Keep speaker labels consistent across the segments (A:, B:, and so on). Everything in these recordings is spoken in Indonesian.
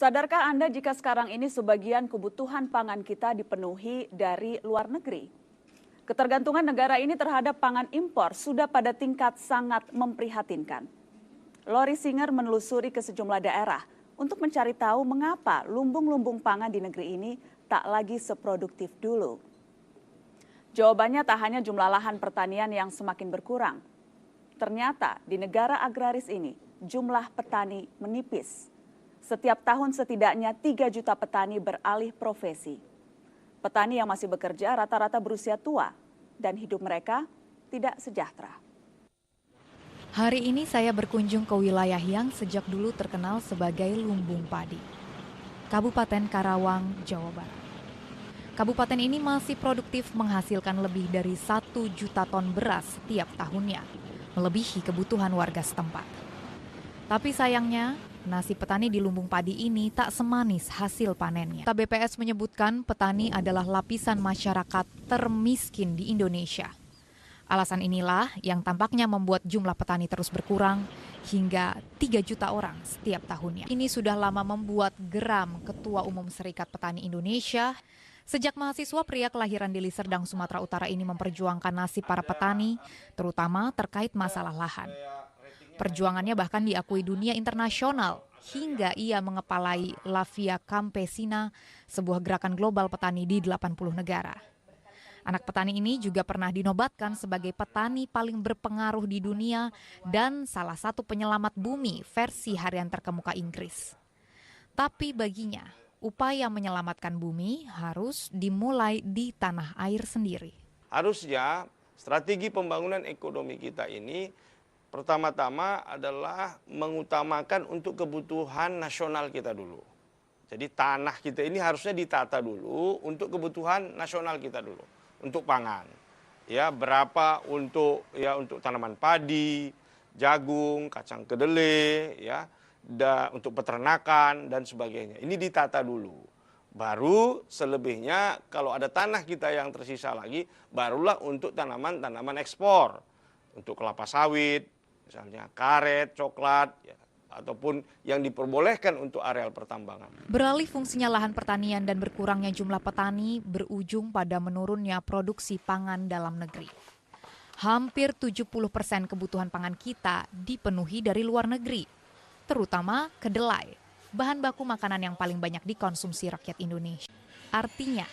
A: Sadarkah Anda jika sekarang ini sebagian kebutuhan pangan kita dipenuhi dari luar negeri? Ketergantungan negara ini terhadap pangan impor sudah pada tingkat sangat memprihatinkan. Lori Singer menelusuri ke sejumlah daerah untuk mencari tahu mengapa lumbung-lumbung pangan di negeri ini tak lagi seproduktif dulu. Jawabannya tak hanya jumlah lahan pertanian yang semakin berkurang. Ternyata di negara agraris ini jumlah petani menipis. Setiap tahun setidaknya 3 juta petani beralih profesi. Petani yang masih bekerja rata-rata berusia tua dan hidup mereka tidak sejahtera.
B: Hari ini saya berkunjung ke wilayah yang sejak dulu terkenal sebagai lumbung padi. Kabupaten Karawang, Jawa Barat. Kabupaten ini masih produktif menghasilkan lebih dari 1 juta ton beras setiap tahunnya, melebihi kebutuhan warga setempat. Tapi sayangnya, nasib petani di lumbung padi ini tak semanis hasil panennya. BPS menyebutkan petani adalah lapisan masyarakat termiskin di Indonesia. Alasan inilah yang tampaknya membuat jumlah petani terus berkurang hingga 3 juta orang setiap tahunnya. Ini sudah lama membuat geram Ketua Umum Serikat Petani Indonesia. Sejak mahasiswa pria kelahiran Deli Serdang, Sumatera Utara ini memperjuangkan nasib para petani, terutama terkait masalah lahan. Perjuangannya bahkan diakui dunia internasional hingga ia mengepalai La Via Campesina, sebuah gerakan global petani di 80 negara. Anak petani ini juga pernah dinobatkan sebagai petani paling berpengaruh di dunia dan salah satu penyelamat bumi versi harian terkemuka Inggris. Tapi baginya, upaya menyelamatkan bumi harus dimulai di tanah air sendiri.
C: Harusnya strategi pembangunan ekonomi kita ini pertama-tama adalah mengutamakan untuk kebutuhan nasional kita dulu. Jadi tanah kita ini harusnya ditata dulu untuk kebutuhan nasional kita dulu, untuk pangan. Ya, berapa untuk tanaman padi, jagung, kacang kedelai, ya, untuk peternakan dan sebagainya. Ini ditata dulu. Baru selebihnya kalau ada tanah kita yang tersisa lagi, barulah untuk tanaman-tanaman ekspor. Untuk kelapa sawit, misalnya karet, coklat, ya, ataupun yang diperbolehkan untuk areal pertambangan.
B: Beralih fungsinya lahan pertanian dan berkurangnya jumlah petani berujung pada menurunnya produksi pangan dalam negeri. Hampir 70% kebutuhan pangan kita dipenuhi dari luar negeri, terutama kedelai, bahan baku makanan yang paling banyak dikonsumsi rakyat Indonesia. Artinya,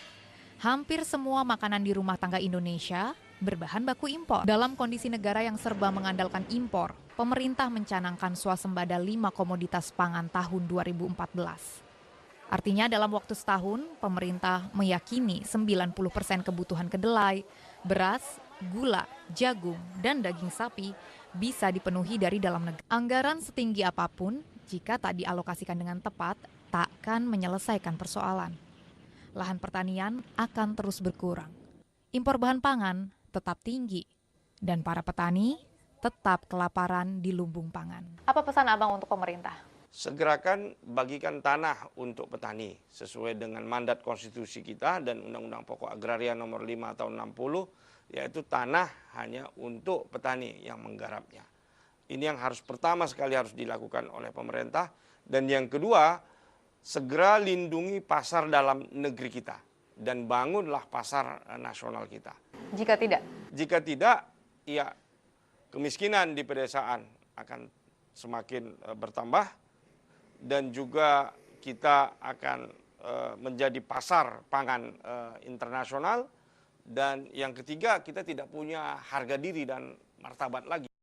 B: hampir semua makanan di rumah tangga Indonesia berbahan baku impor. Dalam kondisi negara yang serba mengandalkan impor, pemerintah mencanangkan swasembada 5 komoditas pangan tahun 2014. Artinya dalam waktu setahun, pemerintah meyakini 90% kebutuhan kedelai, beras, gula, jagung, dan daging sapi bisa dipenuhi dari dalam negeri. Anggaran setinggi apapun, jika tak dialokasikan dengan tepat, takkan menyelesaikan persoalan. Lahan pertanian akan terus berkurang. Impor bahan pangan tetap tinggi, dan para petani tetap kelaparan di lumbung pangan. Apa pesan Abang untuk pemerintah?
C: Segerakan bagikan tanah untuk petani sesuai dengan mandat konstitusi kita dan Undang-Undang Pokok Agraria nomor 5 tahun 60, yaitu tanah hanya untuk petani yang menggarapnya. Ini yang pertama sekali harus dilakukan oleh pemerintah. Dan yang kedua, segera lindungi pasar dalam negeri kita dan bangunlah pasar nasional kita.
B: Jika tidak?
C: Jika tidak, ya kemiskinan di pedesaan akan semakin bertambah dan juga kita akan menjadi pasar pangan internasional, dan yang ketiga kita tidak punya harga diri dan martabat lagi.